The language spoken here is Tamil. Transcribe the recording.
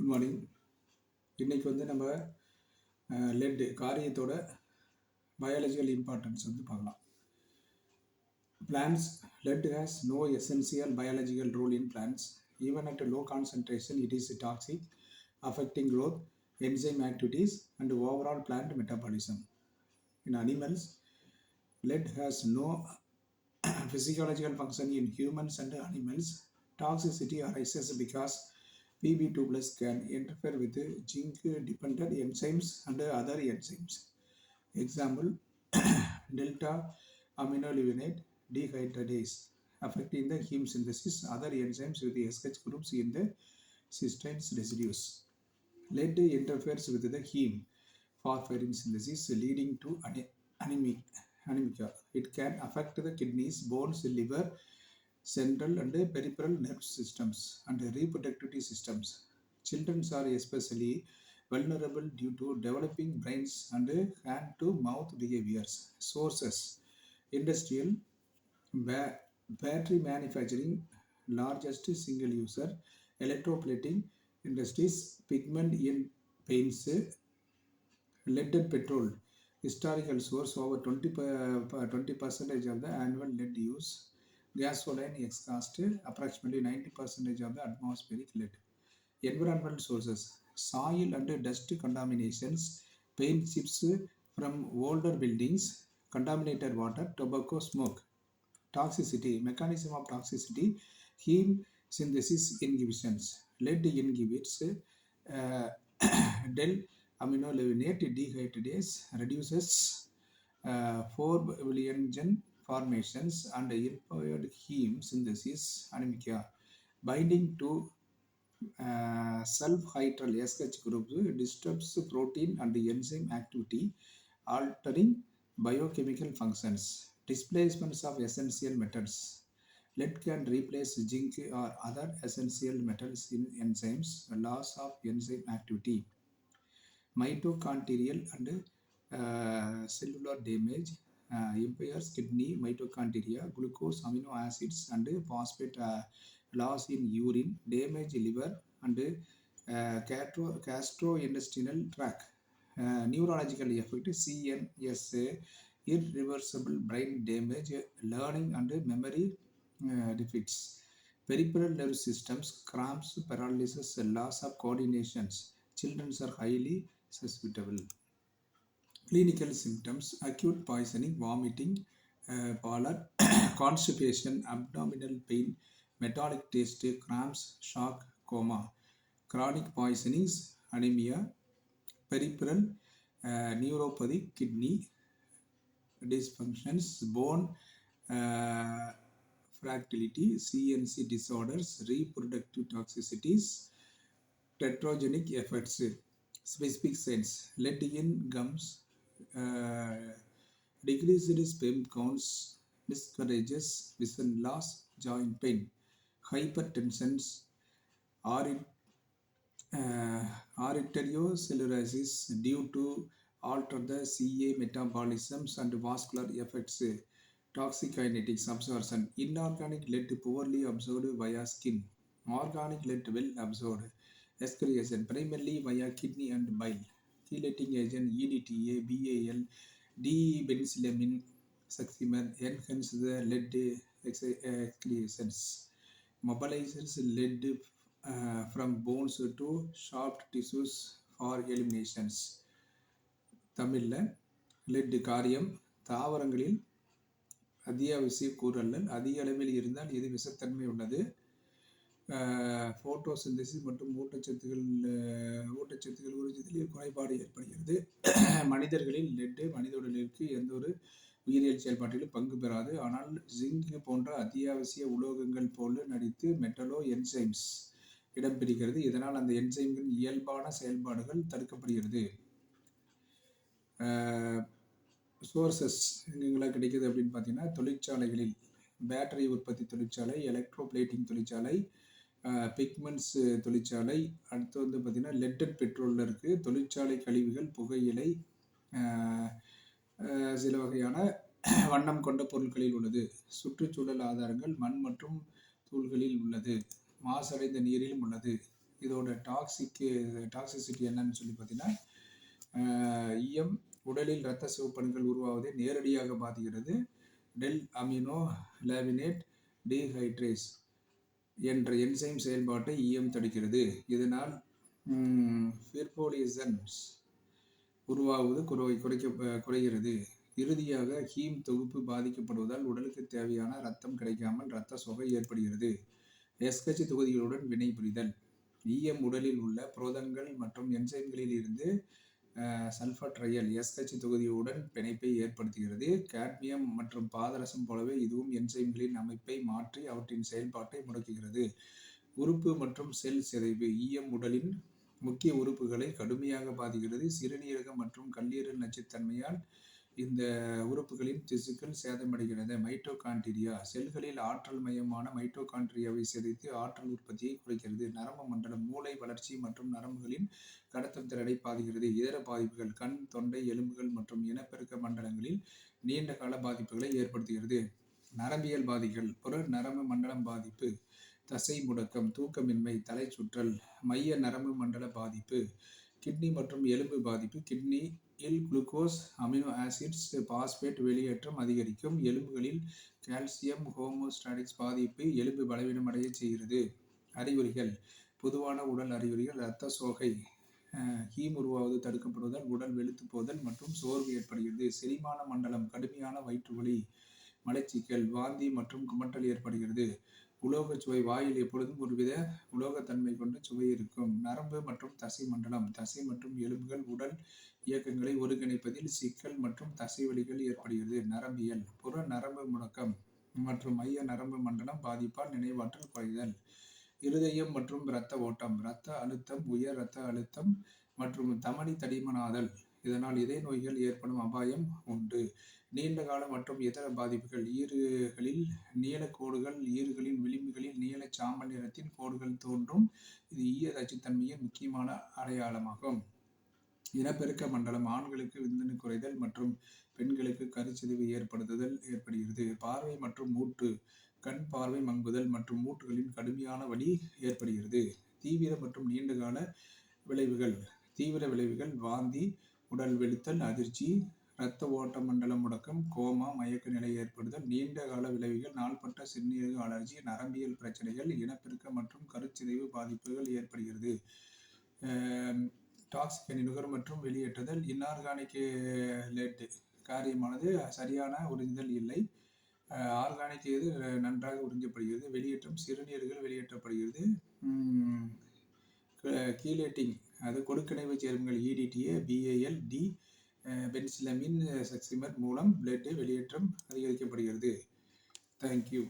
Good morning. இன்றைக்கி நம்ம லெட் காரியத்தோட பயாலஜிக்கல் இம்பார்ட்டன்ஸ் பார்க்கலாம். Plants, lead has no essential biological role in plants. Even at a low concentration, it is toxic, affecting growth, enzyme activities, and overall plant metabolism. In animals, lead has no physiological function in humans and animals. Toxicity arises because PB2 plus can interfere with zinc-dependent enzymes and other enzymes. Example, delta aminolevinate dehydratase affecting the heme synthesis, other enzymes with the SH groups in the cysteine residues. Lead interferes with the heme phosphorus synthesis, leading to anemia. It can affect the kidneys, bones, liver, central and peripheral nerve systems, and reproductive systems. Children are especially vulnerable due to developing brains and hand-to-mouth behaviors. Sources: industrial, battery manufacturing, largest single user, electroplating industries, pigment in paints, lead and petrol. Historical source: over 20% of the annual lead use. Gasoline exhaust, approximately 90% of the atmospheric lead. Environmental sources: soil and dust contaminations, paint chips from older buildings, contaminated water, tobacco smoke. Toxicity: mechanism of toxicity, heme synthesis inhibitions. Lead inhibits del aminolevinate dehydratase, reduces 4-billion formations and impaired heme synthesis, anemia. Binding to sulfhydryl SH group disturbs protein and enzyme activity, altering biochemical functions. Displacements of essential metals. Lead can replace zinc or other essential metals in enzymes. Loss of enzyme activity. Mitochondrial and cellular damage. Impairs kidney, mitochondria, glucose, amino acids, and phosphate loss in urine. Damage liver and gastrointestinal tract. Neurological effect: CNS, irreversible brain damage, learning and memory defects. Peripheral nerve systems: cramps, paralysis, loss of coordinations. Children are highly susceptible. Clinical symptoms: acute poisoning, vomiting, pallor, constipation, abdominal pain, metallic taste, cramps, shock, coma. Chronic poisonings: anemia, peripheral neuropathy, kidney dysfunctions, bone fragility, CNC disorders, reproductive toxicities, teratogenic effects. Specific signs: lead in gums, decreased sperm counts, miscarriages, vision loss, joint pain. Hypertension, arteriosclerosis due to alter the CA metabolisms and vascular effects. Toxicinetics absorption: inorganic lead poorly absorbed via skin, organic lead well absorbed. Excretion primarily via kidney and bile. Chelating agent: EDTA, BAL, D-benzylamine succimer enhance the lead excretions. Mobilizes lead from bones to soft tissues for eliminations. தமிழில் லெட் காரியம்: தாவரங்களில் அத்தியாவசிய கூறல்லல். அதிக அளவில் இருந்தால் இது விஷத்தன்மை உள்ளது. போட்டோசிந்தசிஸ் மற்றும் ஊட்டச்சத்துக்கள் உறிஞ்சுதலில் குறைபாடு ஏற்படுகிறது. மனிதர்களில் லெட் மனித உடலிற்கு எந்த ஒரு உயிரியல் செயல்பாட்டிலும் பங்கு பெறாது. ஆனால் ஜிங்க் போன்ற அத்தியாவசிய உலோகங்கள் போல நடித்து மெட்டலோ என்சைம்ஸ் இடம்பெறுகிறது. இதனால் அந்த என்சைம்களின் இயல்பான செயல்பாடுகள் தடுக்கப்படுகிறது. சோர்சஸ் எங்கெங்கெல்லாம் கிடைக்கிது அப்படின்னு பார்த்தீங்கன்னா, தொழிற்சாலைகளில் பேட்டரி உற்பத்தி தொழிற்சாலை, எலக்ட்ரோபிளேட்டிங் தொழிற்சாலை, பிக்மெண்ட்ஸ் தொழிற்சாலை. அடுத்து பார்த்திங்கன்னா லெட் அண்ட் பெட்ரோலில் இருக்குது. தொழிற்சாலை கழிவுகள், புகையிலை, சில வகையான வண்ணம் கொண்ட பொருட்களில் உள்ளது. சுற்றுச்சூழல் ஆதாரங்கள்: மண் மற்றும் தூள்களில் உள்ளது. மாசடைந்த நீரிலும் உள்ளது. இதோட டாக்ஸிசிட்டி என்னன்னு சொல்லி பார்த்தீங்கன்னா, ஈயம் உடலில் இரத்த சிவப்பணுக்கள் உருவாவதை நேரடியாக பாதிக்கிறது. டெல் அமினோ லேவினேட் டீஹைட்ரேஸ் என்ற என்சைம் செயல்பாட்டை ஈயம் தடுக்கிறது. இதனால் ஃபிர்போலிசன்ஸ் உருவாவது குறைகிறது. இறுதியாக ஹீம் தொகுப்பு பாதிக்கப்படுவதால் உடலுக்கு தேவையான இரத்தம் கிடைக்காமல் இரத்த சோகை ஏற்படுகிறது. எஸ்கச்சி தொகுதிகளுடன் வினைபுரிதல். ஈயம் உடலில் உள்ள புரதங்கள் மற்றும் என்சைம்களில் இருந்து சல்ஃபட்ரைல் எஸ்கச்சி தொகுதியுடன் பிணைப்பை ஏற்படுத்துகிறது. காட்மியம் மற்றும் பாதரசம் போலவே இதுவும் என்சைம்களின் அமைப்பை மாற்றி அவற்றின் செயல்பாட்டை முடக்குகிறது. உறுப்பு மற்றும் செல் சிதைவு. ஈயம் உடலின் முக்கிய உறுப்புகளை கடுமையாக பாதிக்கிறது. சிறுநீரகம் மற்றும் கல்லீரல் நச்சுத்தன்மையால் இந்த உறுப்புகளின் திசுக்கள் சேதமடைகிறது. மைட்டோகாண்ட்ரியா. செல்களில் ஆற்றல் மையமான மைட்டோகாண்ட்ரியாவை சிதைத்து ஆற்றல் உற்பத்தியை குறைக்கிறது. நரம்பு மண்டலம். மூளை வளர்ச்சி மற்றும் நரம்புகளின் கடத்தும் திறனை பாதிக்கிறது. இதர பாதிப்புகள். கண், தொண்டை, எலும்புகள் மற்றும் இனப்பெருக்க மண்டலங்களில் நீண்ட கால பாதிப்புகளை ஏற்படுத்துகிறது. நரம்பியல் பாதிப்புகள். புற நரம்பு மண்டலம் பாதிப்பு. தசை முடக்கம், தூக்கமின்மை, தலை சுற்றல், மைய நரம்பு மண்டல பாதிப்பு. கிட்னி மற்றும் எலும்பு பாதிப்பு. கிட்னியில் குளுக்கோஸ், அமினோ ஆசிட்ஸ், பாஸ்பேட் வெளியேற்றம் அதிகரிக்கும். எலும்புகளில் கால்சியம் ஹோமோஸ்டாட்டிக்ஸ் பாதிப்பு எலும்பு பலவீனமடைய செய்கிறது. அறிகுறிகள். பொதுவான உடல் அறிகுறிகள். இரத்த சோகை, ஹீம் உருவாவது தடுக்கப்படுவதால் உடல் வெளுத்து போதல் மற்றும் சோர்வு ஏற்படுகிறது. செரிமான மண்டலம். கடுமையான வயிற்றுவலி, மலச்சிக்கல், வாந்தி மற்றும் குமட்டல் ஏற்படுகிறது. உலோக சுவை. வாயில் எப்பொழுதும் ஒருவித உலோகத்தன்மை கொண்ட சுவை இருக்கும். நரம்பு மற்றும் தசை மண்டலம். தசை மற்றும் எலும்புகள் உடல் இயக்கங்களை ஒருங்கிணைப்பதில் சிக்கல் மற்றும் தசைவலிகள் ஏற்படுகிறது. நரம்பியல். புற நரம்பு முடக்கம் மற்றும் மைய நரம்பு மண்டலம் பாதிப்பால் நினைவாற்றல் குறைதல். இருதயம் மற்றும் இரத்த ஓட்டம். இரத்த அழுத்தம். உயர் இரத்த அழுத்தம் மற்றும் தமனி தடிமனாதல். இதனால் இதய நோய்கள் ஏற்படும் அபாயம் உண்டு. நீண்ட கால மற்றும் இதர பாதிப்புகள். ஈறுகளில் நீல கோடுகள். ஈறுகளின் விளிம்புகளில் நீல சாம்பல் நிறத்தின் கோடுகள் தோன்றும். இது ஈய நச்சுத்தன்மையின் முக்கியமான அடையாளமாகும். இனப்பெருக்க மண்டலம். ஆண்களுக்கு விந்தணு குறைதல் மற்றும் பெண்களுக்கு கருச்சிதைவு ஏற்படுகிறது. பார்வை மற்றும் மூட்டு. கண் பார்வை மங்குதல் மற்றும் மூட்டுகளின் கடுமையான வலி ஏற்படுகிறது. தீவிர மற்றும் நீண்டகால விளைவுகள். தீவிர விளைவுகள். வாந்தி, உடல் வெளுத்தல், அதிர்ச்சி, இரத்த ஓட்ட மண்டல முடக்கம், கோமா, மயக்க நிலை ஏற்படுதல். நீண்ட கால விளைவுகள். நாள்பட்ட சிறுநீரக அலர்ஜி, நரம்பியல் பிரச்சனைகள், இனப்பெருக்க மற்றும் கருச்சிதைவு பாதிப்புகள் ஏற்படுகிறது. டாக்ஸிக் அணி நுகர் மற்றும் வெளியேற்றுதல். இன்ஆர்கானிக் லெட் காரியமானது சரியான உறிஞ்சுதல் இல்லை. ஆர்கானிக் இது நன்றாக உறிஞ்சப்படுகிறது. வெளியேற்றம். சிறுநீர்கள் வெளியேற்றப்படுகிறது. கீலேட்டிங் அது கொடுக்கிணைவு சேர்மங்கள் EDTA, BAL, D பென்சிலமின் சக்சிமர் மூலம் பிளட் வெளியேற்றம் அதிகரிக்கப்படுகிறது. தேங்க்யூ.